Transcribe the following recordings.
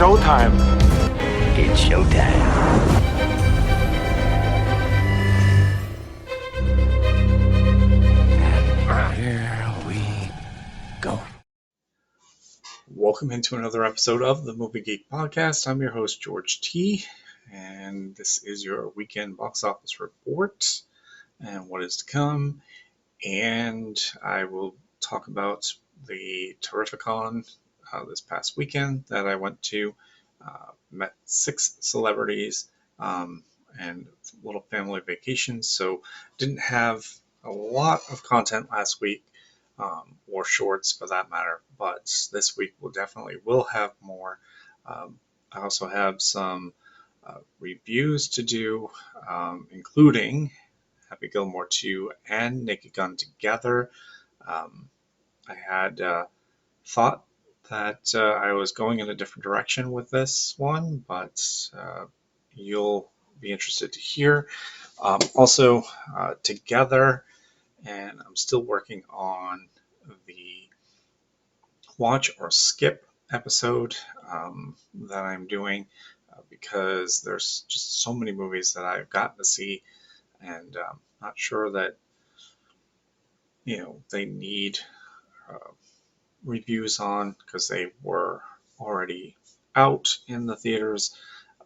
showtime. It's showtime. And here we go. Welcome into another episode of the Movie Geek Podcast. I'm your host, George T., and this is your weekend box office report and what is to come. And I will talk about the Terrificon this past weekend that I went to. Met 6 celebrities and a little family vacation, so didn't have a lot of content last week, or shorts for that matter, but this week will have more. I also have some reviews to do, including Happy Gilmore 2 and Naked Gun together. I had thought that I was going in a different direction with this one, but you'll be interested to hear. Also, together, and I'm still working on the watch or skip episode that I'm doing because there's just so many movies that I've gotten to see, and not sure that they need reviews on because they were already out in the theaters,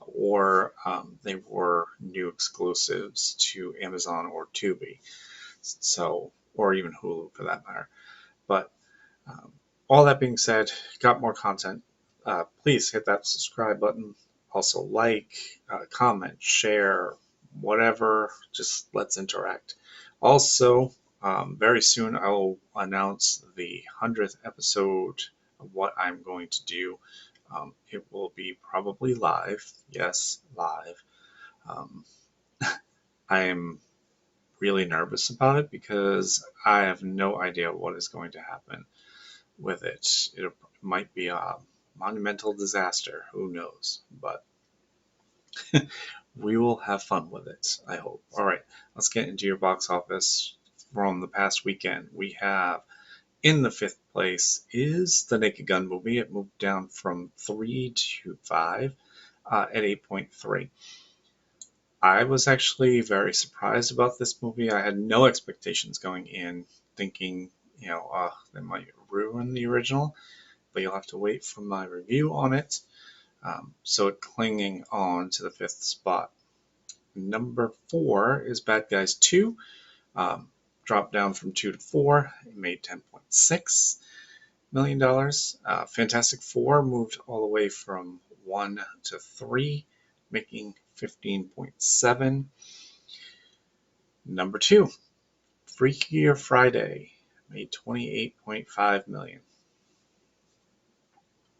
or they were new exclusives to Amazon or Tubi, so, or even Hulu for that matter. But all that being said, got more content. Please hit that subscribe button. Also like, comment, share, whatever. Just let's interact. Also, very soon I will announce the 100th episode of what I'm going to do. It will be probably live. Yes, live. I am really nervous about it because I have no idea what is going to happen with it. It might be a monumental disaster. Who knows? But we will have fun with it, I hope. All right, let's get into your box office from the past weekend. We have in the 5th place is the Naked Gun movie. It moved down from 3 to 5 at 8.3. I was actually very surprised about this movie. I had no expectations going in, thinking, they might ruin the original, but you'll have to wait for my review on it. So it clinging on to the 5th spot. Number 4 is Bad Guys 2. Dropped down from 2 to 4. It made $10.6 million. Fantastic Four moved all the way from 1 to 3, making $15.7. Number 2, Freakier Friday, made $28.5 million.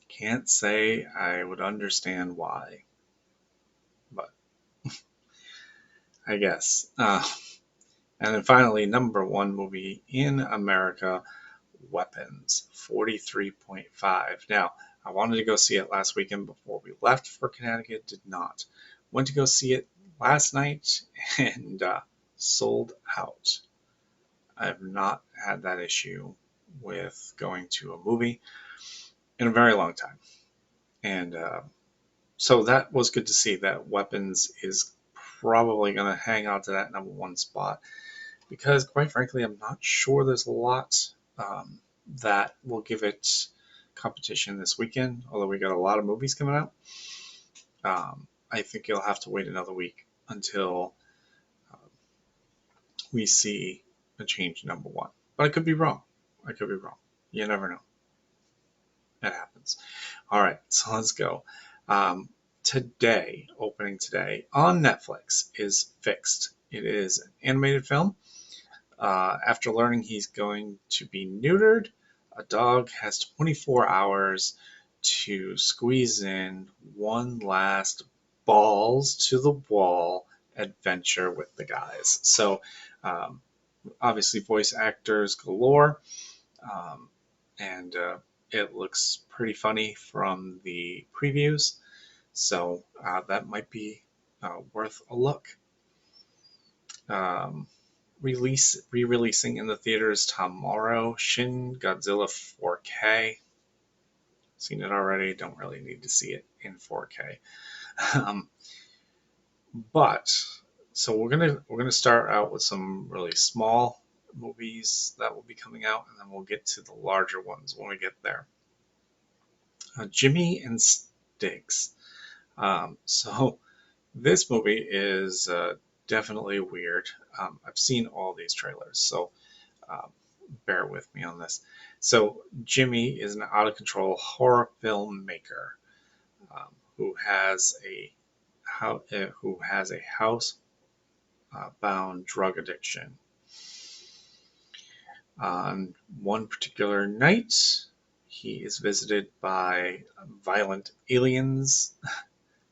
Can't say I would understand why, but I guess. And then finally, number 1 movie in America, Weapons, 43.5. Now, I wanted to go see it last weekend before we left for Connecticut, did not. Went to go see it last night and sold out. I have not had that issue with going to a movie in a very long time. And so that was good to see that Weapons is probably going to hang on to that number 1 spot, because quite frankly, I'm not sure there's a lot that will give it competition this weekend, although we got a lot of movies coming out. I think you'll have to wait another week until we see a change in number 1. But I could be wrong. You never know. It happens. All right, so let's go. Opening today on Netflix is Fixed. It is an animated film. After learning he's going to be neutered, a dog has 24 hours to squeeze in one last balls to the wall adventure with the guys. So obviously voice actors galore, and it looks pretty funny from the previews, so that might be worth a look. Re-releasing in the theaters tomorrow, Shin Godzilla 4K. seen it already. Don't really need to see it in 4K. Um, but so we're gonna start out with some really small movies that will be coming out, and then we'll get to the larger ones when we get there. Jimmy and Sticks. So this movie is definitely weird. I've seen all these trailers, so um, bear with me on this. So Jimmy is an out of control horror filmmaker who has a house bound drug addiction. On one particular night, he is visited by violent aliens.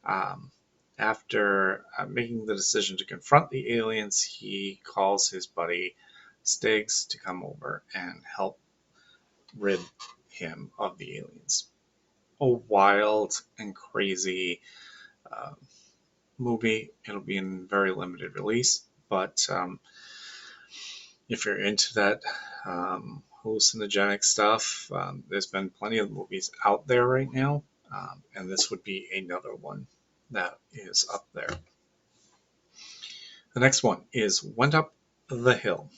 Um, After making the decision to confront the aliens, he calls his buddy Stiggs to come over and help rid him of the aliens. A wild and crazy uh, movie. It'll be in very limited release, but if you're into that hallucinogenic stuff, there's been plenty of movies out there right now, and this would be another one that is up there. The next one is Went Up the Hill.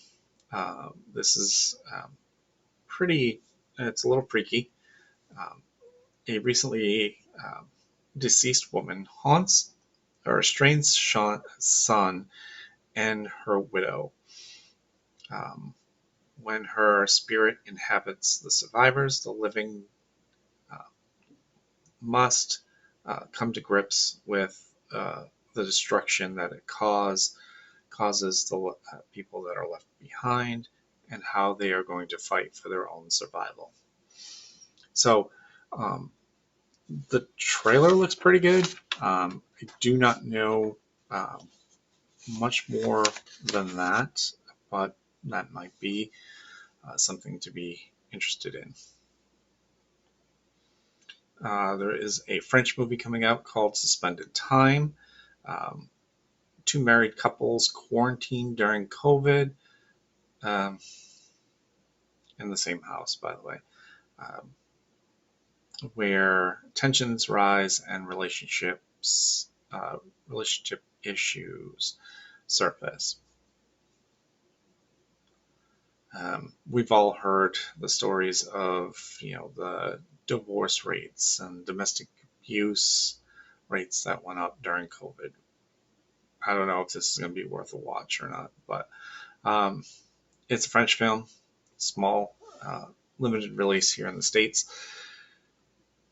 This is pretty, it's a little freaky. Um, a recently deceased woman haunts her estranged son and her widow. Um, when her spirit inhabits the survivors, the living uh, must come to grips with the destruction that it causes the people that are left behind and how they are going to fight for their own survival. So um, the trailer looks pretty good. I do not know much more than that, but that might be something to be interested in. There is a French movie coming out called Suspended Time. Um, Two married couples quarantined during COVID um, in the same house, by the way, um, where tensions rise and relationship issues surface. We've all heard the stories of the divorce rates and domestic abuse rates that went up during COVID. I don't know if this is going to be worth a watch or not, but um, it's a French film, small, limited release here in the States.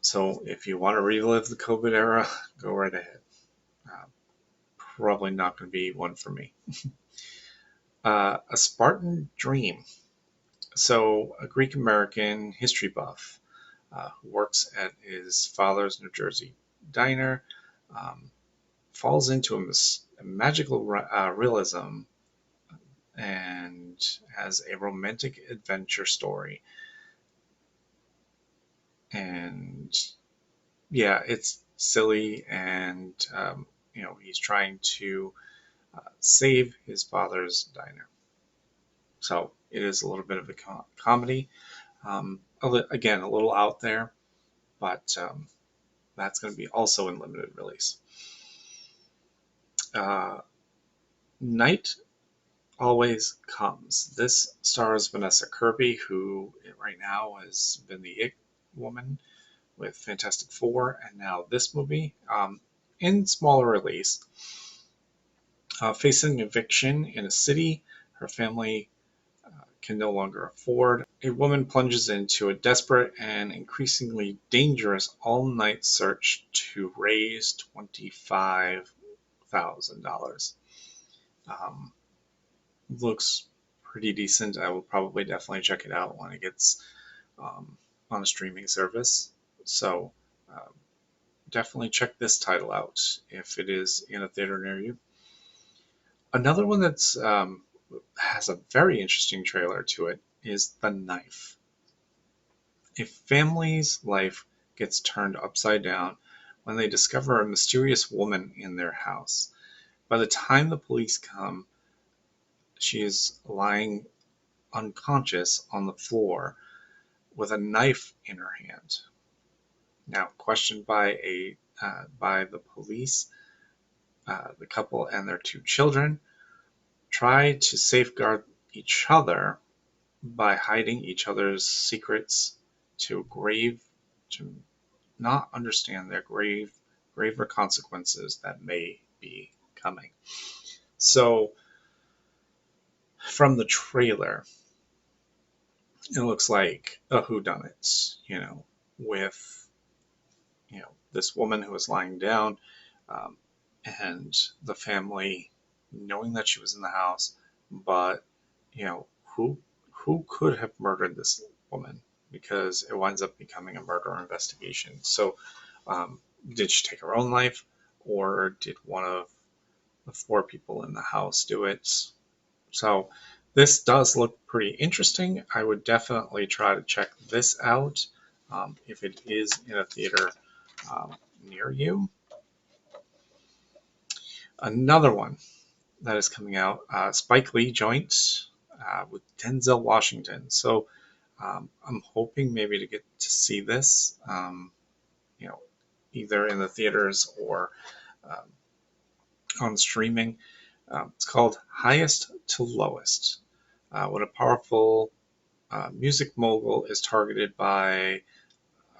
So if you want to relive the COVID era, go right ahead. Uh, Probably not going to be one for me. A Spartan Dream. So a Greek American history buff who works at his father's New Jersey diner um, falls into a magical realism and has a romantic adventure story. And yeah, it's silly, and he's trying to save his father's diner. So it is a little bit of a comedy. Again, a little out there, but that's going to be also in limited release. Uh, Night Always Comes. This stars Vanessa Kirby, who right now has been the It woman with Fantastic Four, and now this movie in smaller release. Facing eviction in a city her family can no longer afford, a woman plunges into a desperate and increasingly dangerous all-night search to raise $25,000. Um, Looks pretty decent. I will probably definitely check it out when it gets on a streaming service. So definitely check this title out if it is in a theater near you. Another one that's has a very interesting trailer to it is The Knife. A family's life gets turned upside down when they discover a mysterious woman in their house. By the time the police come, she is lying unconscious on the floor with a knife in her hand. Now, questioned by the police, the couple and their two children try to safeguard each other by hiding each other's secrets to not understand their graver consequences that may be coming. So, from the trailer, it looks like a whodunit, with this woman who was lying down, um, and the family knowing that she was in the house, but you know who who could have murdered this woman, because it winds up becoming a murder investigation. So, did she take her own life, or did one of the four people in the house do it? So this does look pretty interesting. I would definitely try to check this out, if it is in a theater um, near you. Another one that is coming out, Spike Lee joint with Denzel Washington. So I'm hoping maybe to get to see this, you know, either in the theaters or um, on streaming. It's called Highest to Lowest. What a powerful music mogul is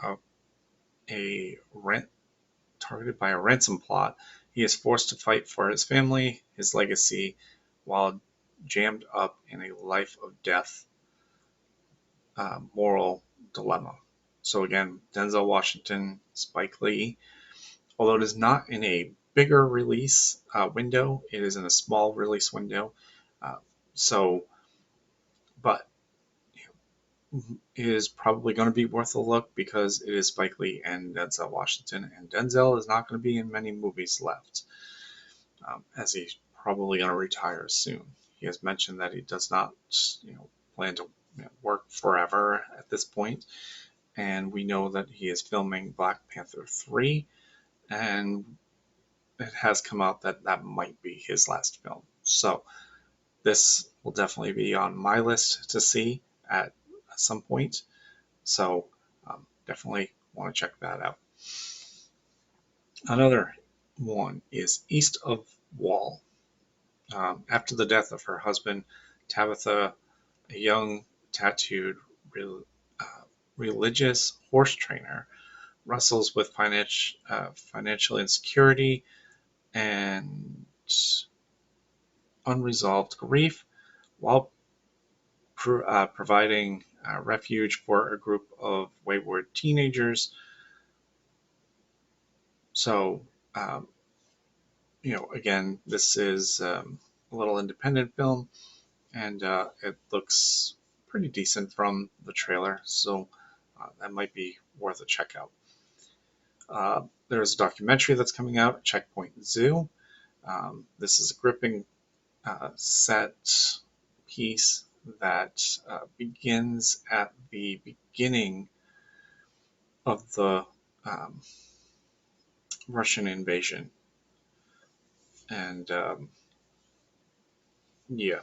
uh, a rent targeted by a ransom plot. He is forced to fight for his family, his legacy, while jammed up in a life of death moral dilemma. So again, Denzel Washington, Spike Lee. Although it is not in a bigger release window, it is in a small release window. Uh, so, but it is probably going to be worth a look because it is Spike Lee and Denzel Washington, and Denzel is not going to be in many movies left, as he's probably going to retire soon. He has mentioned that he does not, plan to work forever at this point, and we know that he is filming Black Panther 3, and it has come out that that might be his last film. So this will definitely be on my list to see at some point. So definitely want to check that out. Another one is East of Wall. After the death of her husband, Tabitha, a young, tattooed, uh, religious horse trainer, wrestles with financial insecurity and unresolved grief while providing refuge for a group of wayward teenagers. So, um, again, this is a little independent film, and it looks pretty decent from the trailer, so that might be worth a check out. There's a documentary that's coming out, Checkpoint Zoo. This is a gripping set piece that begins at the beginning of the um, Russian invasion. And yeah,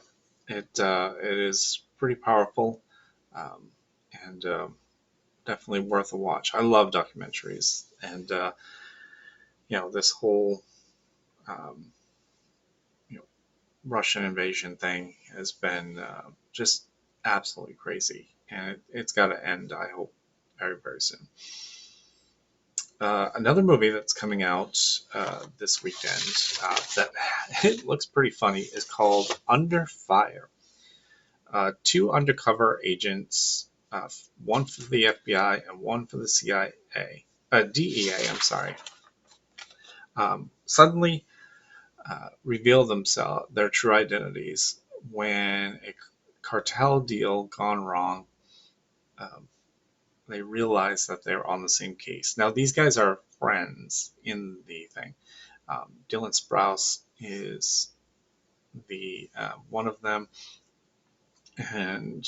it is pretty powerful, um, and definitely worth a watch. I love documentaries, and this whole um, you know Russian invasion thing has been just absolutely crazy, and it's got to end. I hope very very soon. Another movie that's coming out this weekend that it looks pretty funny is called Under Fire. Two undercover agents, one for the FBI and one for the CIA, DEA, I'm sorry, suddenly reveal their true identities when a cartel deal gone wrong. Um, they realize that they're on the same case. Now, these guys are friends in the thing. Dylan Sprouse is the one of them, and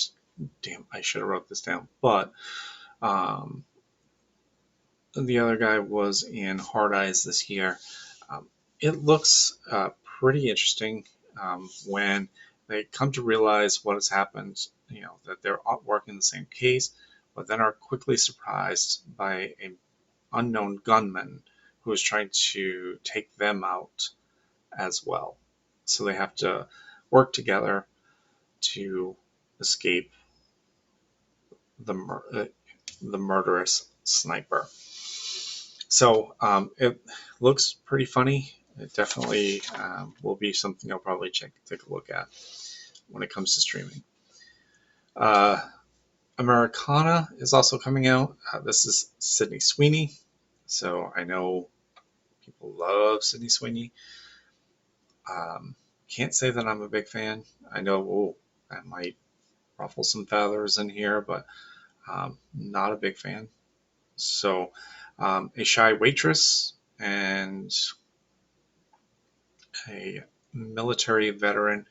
damn, I should have wrote this down. But um, the other guy was in Hard Eyes this year. It looks pretty interesting when they come to realize what has happened. That they're working the same case, but then are quickly surprised by a unknown gunman who is trying to take them out as well. So they have to work together to escape the the murderous sniper. So it looks pretty funny. It definitely will be something I'll probably take a look at when it comes to streaming. Uh, Americana is also coming out. This is Sydney Sweeney. So I know people love Sydney Sweeney. Can't say that I'm a big fan. I know that might ruffle some feathers in here, but not a big fan. So, a shy waitress and a military veteran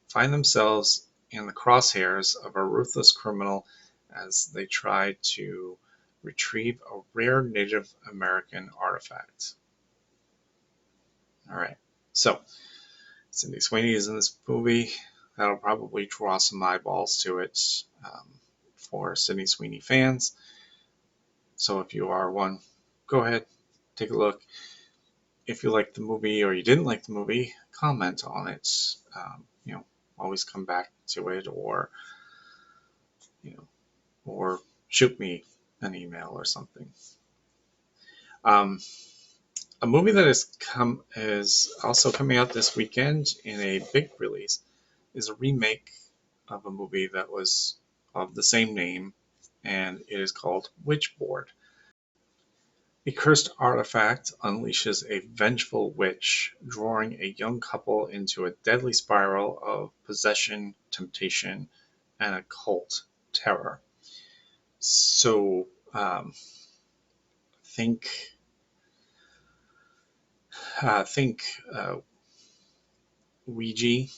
find themselves in the crosshairs of a ruthless criminal as they try to retrieve a rare Native American artifact. All right, so Cindy Sweeney is in this movie. That'll probably draw some eyeballs to it for Sydney Sweeney fans. So if you are one, go ahead, take a look. If you liked the movie or you didn't like the movie, comment on it. Always come back to it, or or shoot me an email or something. A movie that is also coming out this weekend in a big release is a remake of a movie that was of the same name, and it is called Witchboard. A cursed artifact unleashes a vengeful witch, drawing a young couple into a deadly spiral of possession, temptation, and occult terror. So, think think Ouija,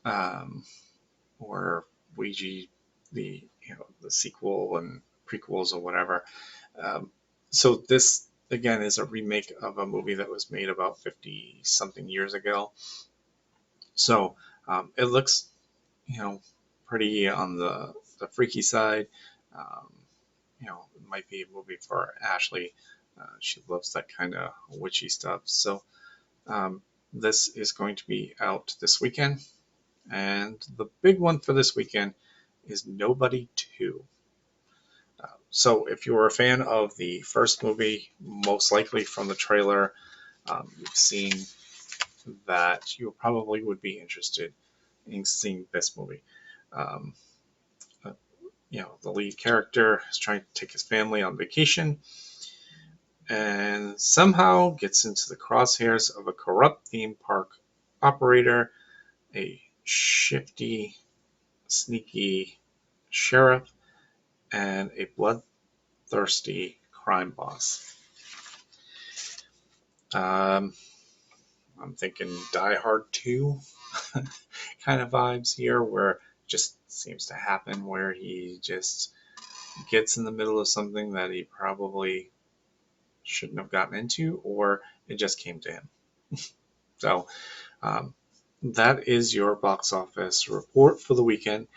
um, or Ouija, the sequel and prequels or whatever. Um, so this again is a remake of a movie that was made about 50 something years ago. So it looks, pretty on the freaky side. Um, it might be a movie for Ashley. She loves that kind of witchy stuff. So this is going to be out this weekend. And the big one for this weekend is Nobody 2. So if you were a fan of the first movie, most likely from the trailer, you've seen that you probably would be interested in seeing this movie. Um, the lead character is trying to take his family on vacation and somehow gets into the crosshairs of a corrupt theme park operator, a shifty, sneaky sheriff, and a bloodthirsty crime boss. I'm thinking Die Hard 2 kind of vibes here, where it just seems to happen, where he just gets in the middle of something that he probably shouldn't have gotten into, or it just came to him. So that is your box office report for the weekend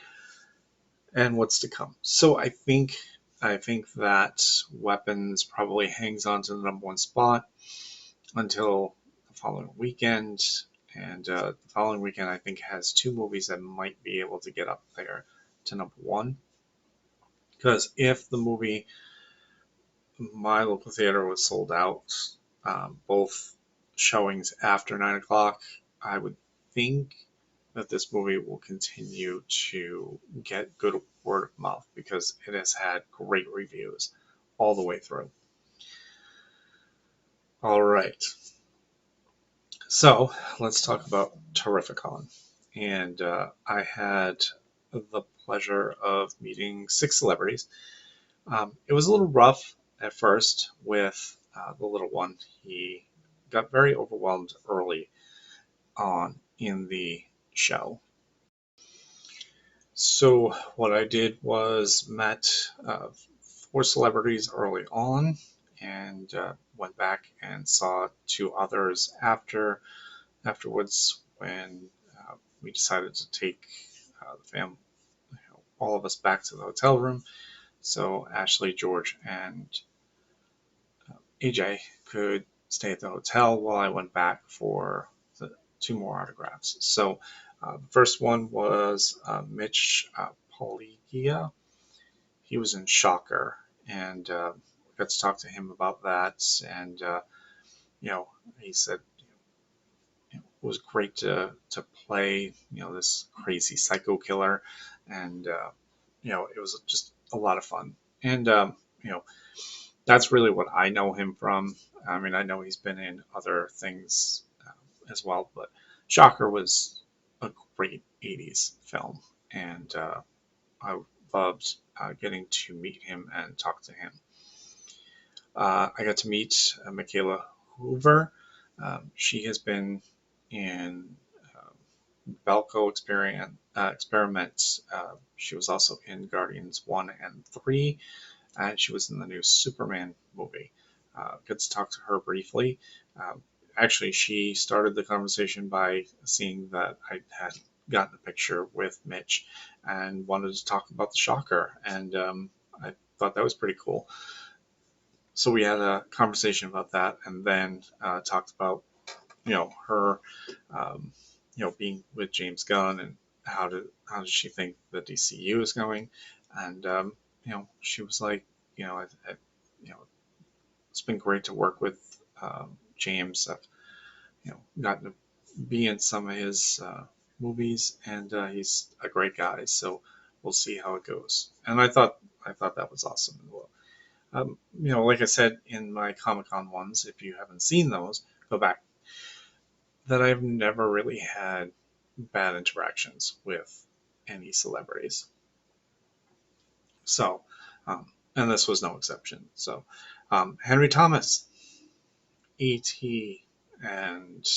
and what's to come. So I think that Weapons probably hangs on to the number one spot until the following weekend. And the following weekend, I think, has two movies that might be able to get up there to number one. Because if the movie, my local theater, was sold out, both showings after 9 o'clock, I would think that this movie will continue to get good word of mouth because it has had great reviews all the way through. All right. So let's talk about Terrificon. And I had the pleasure of meeting 6 celebrities. It was a little rough at first with the little one. He got very overwhelmed early on in the show. So what I did was met 4 celebrities early on, and went back and saw 2 others afterwards when we decided to take the family, all of us, back to the hotel room. So Ashley, George, and AJ could stay at the hotel while I went back for the 2 more autographs. So the first one was Mitch Poligia. He was in Shocker, and got to talk to him about that. And you know, he said it was great to play this crazy psycho killer, and it was just a lot of fun. And you know, that's really what I know him from. I mean, I know he's been in other things as well, but Shocker was a great '80s film, and I loved getting to meet him and talk to him. I got to meet Michaela Hoover. She has been in Belko Experiments. She was also in Guardians 1 and 3, and she was in the new Superman movie. Got to talk to her briefly. Uh, Actually, she started the conversation by seeing that I had gotten a picture with Mitch and wanted to talk about the Shocker, and I thought that was pretty cool. So we had a conversation about that, and then talked about her being with James Gunn, and how does she think the DCU is going, and she was like, you know it's been great to work with James. I've gotten to be in some of his movies, and he's a great guy. So we'll see how it goes. And I thought that was awesome. Like I said in my Comic Con ones, if you haven't seen those, go back. That I've never really had bad interactions with any celebrities. So, and this was no exception. So, Henry Thomas, E.T., and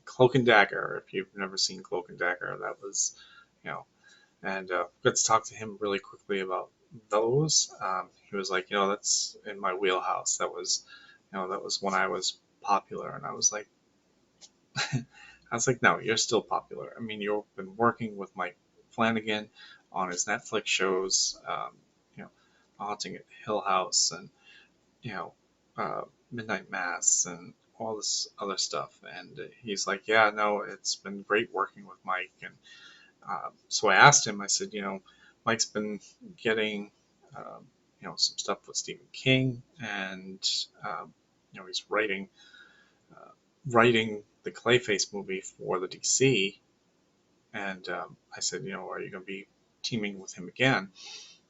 Cloak and Dagger. If you've never seen Cloak and Dagger, that was, you know, and got to talk to him really quickly about those. He was like, that's in my wheelhouse. That was when I was popular, and I was like, no, you're still popular. I mean, you've been working with Mike Flanagan on his Netflix shows, you know, Haunting at Hill House, and you know, Midnight Mass, and all this other stuff. And he's like, yeah, no, it's been great working with Mike. And so I asked him, I said, Mike's been getting, some stuff with Stephen King, and he's writing the Clayface movie for the DC. And I said, are you going to be teaming with him again?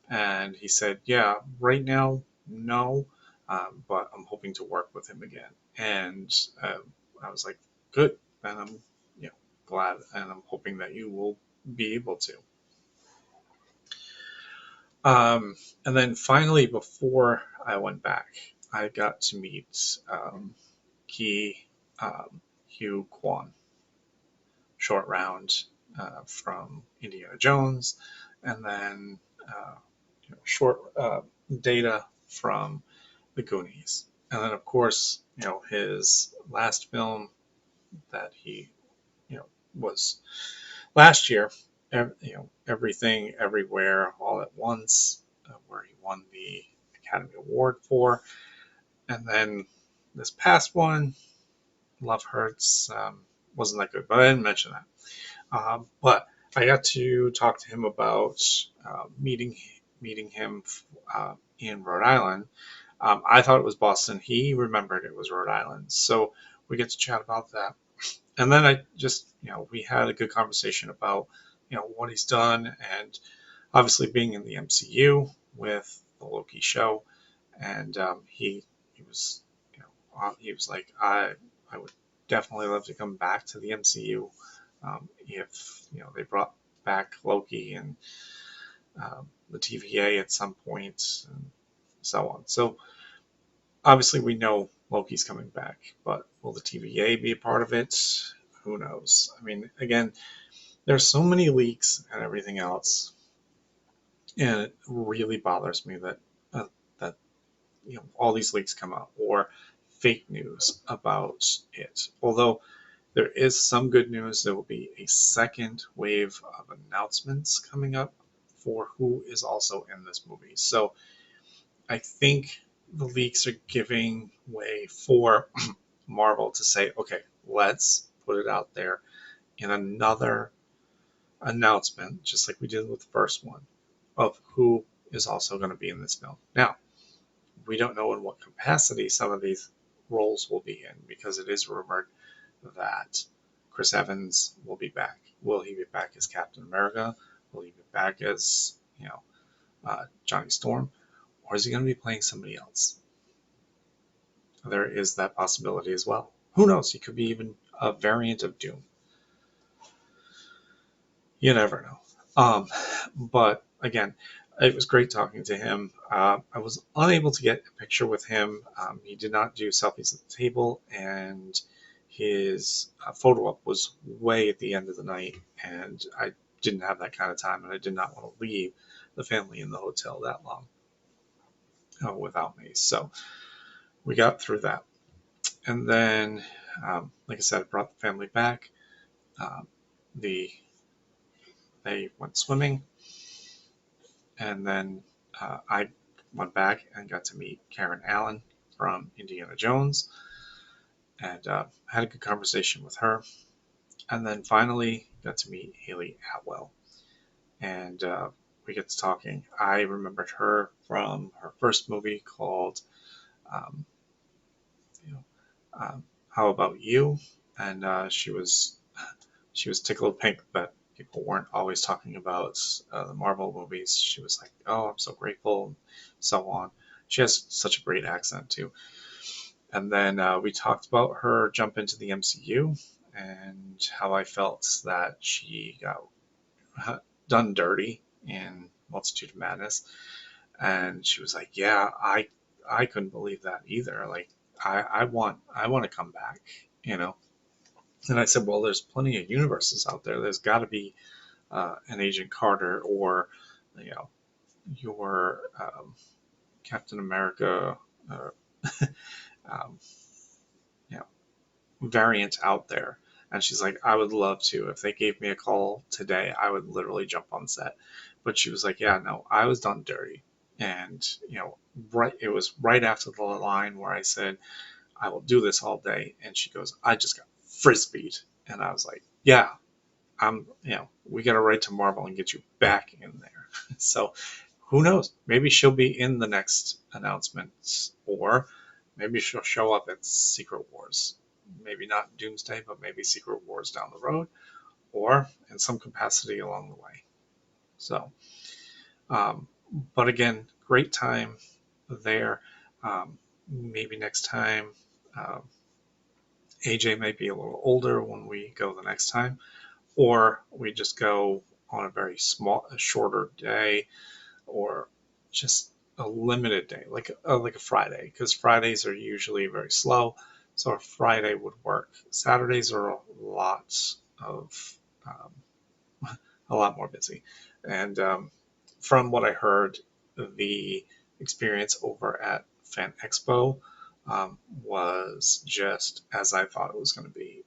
And he said, yeah, right now, no, but I'm hoping to work with him again. And I was like, good, and I'm glad, and I'm hoping that you will be able to. And then finally, before I went back, I got to meet Ki Hugh Kwan, short round from Indiana Jones, and then short data from the Goonies. And then, of course, his last film that he, was last year, Everything, Everywhere, All at Once, where he won the Academy Award for. And then this past one, Love Hurts, wasn't that good, but I didn't mention that. But I got to talk to him about meeting him in Rhode Island. I thought it was Boston. He remembered it was Rhode Island. So we get to chat about that. And then I just, we had a good conversation about, what he's done, and obviously being in the MCU with the Loki show. And he was, he was like, I would definitely love to come back to the MCU if they brought back Loki and the TVA at some point, and so on. So obviously we know Loki's coming back, but will the TVA be a part of it? Who knows? I mean, again, there's so many leaks and everything else, and it really bothers me that all these leaks come out, or fake news about it. Although there is some good news. There will be a second wave of announcements coming up for who is also in this movie. So I think the leaks are giving way for Marvel to say, okay, let's put it out there in another announcement, just like we did with the first one, of who is also going to be in this film. Now, we don't know in what capacity some of these roles will be in, because it is rumored that Chris Evans will be back. Will he be back as Captain America? Will he be back as, Johnny Storm? Or is he going to be playing somebody else? There is that possibility as well. Who knows? He could be even a variant of Doom. You never know. But again, it was great talking to him. I was unable to get a picture with him. He did not do selfies at the table, and his photo op was way at the end of the night, and I didn't have that kind of time, and I did not want to leave the family in the hotel that long without me. So we got through that. And then, like I said, I brought the family back. Um, the They went swimming, and then I went back and got to meet Karen Allen from Indiana Jones, and had a good conversation with her. And then finally got to meet Haley Atwell, and we get to talking. I remembered her from her first movie called um, you know, How About You, and she was tickled pink that people weren't always talking about the Marvel movies. She was like, "Oh, I'm so grateful," and so on. She has such a great accent too. And then we talked about her jump into the MCU and how I felt that she got done dirty in Multitude of Madness. And she was like, "Yeah, I couldn't believe that either. Like, I want to come back, you know." And I said, "Well, there's plenty of universes out there. There's got to be an Agent Carter, or you know your Captain America, uh, um, you know, variant out there." And she's like, "I would love to. If they gave me a call today, I would literally jump on set." But she was like, "Yeah, no, I was done dirty." And right, it was right after the line where I said, "I will do this all day," and she goes, "I just got frisbeed," and I was like, "Yeah, we got to write to Marvel and get you back in there." So who knows? Maybe she'll be in the next announcements, or maybe she'll show up at Secret Wars. Maybe not Doomsday, but maybe Secret Wars down the road, or in some capacity along the way. So, um, but again, great time there. Maybe next time, uh, AJ might be a little older when we go the next time, or we just go on a very a shorter day, or just a limited day, like a Friday, because Fridays are usually very slow. So a Friday would work. Saturdays are of um, a lot more busy, and from what I heard, the experience over at Fan Expo was just as I thought it was going to be.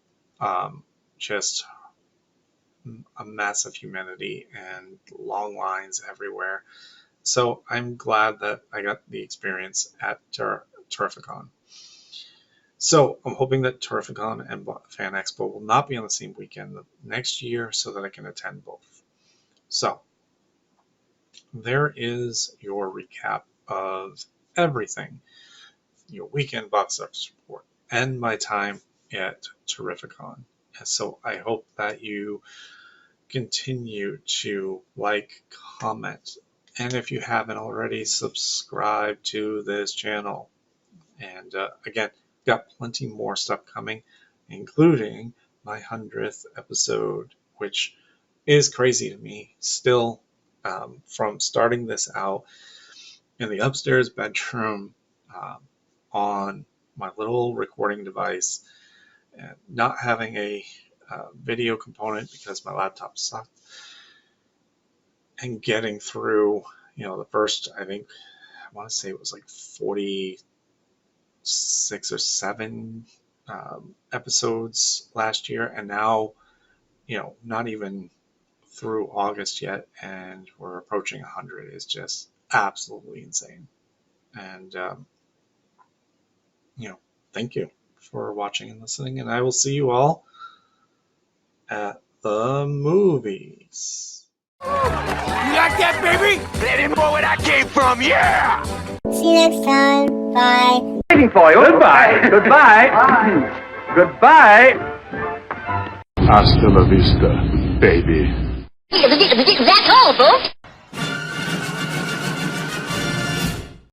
Just a massive humanity and long lines everywhere. So I'm glad that I got the experience at Terrificon. So I'm hoping that Terrificon and Fan Expo will not be on the same weekend next year, so that I can attend both. So there is your recap of everything, your weekend box office report, and my time at Terrificon. And so I hope that you continue to like, comment, and if you haven't already, subscribe to this channel. And again, got plenty more stuff coming, including my 100th episode, which is crazy to me still, from starting this out in the upstairs bedroom, um, on my little recording device, and not having a video component because my laptop sucked, and getting through, the first, I think, I want to say it was like 46 or 7 episodes last year, and now, not even through August yet, and we're approaching 100 is just absolutely insane. And thank you for watching and listening, and I will see you all at the movies. You like that, baby? Let him know where I came from, yeah! See you next time. Bye. Waiting for you. Goodbye. Goodbye. Goodbye. Hasta la vista, baby. That's all, folks.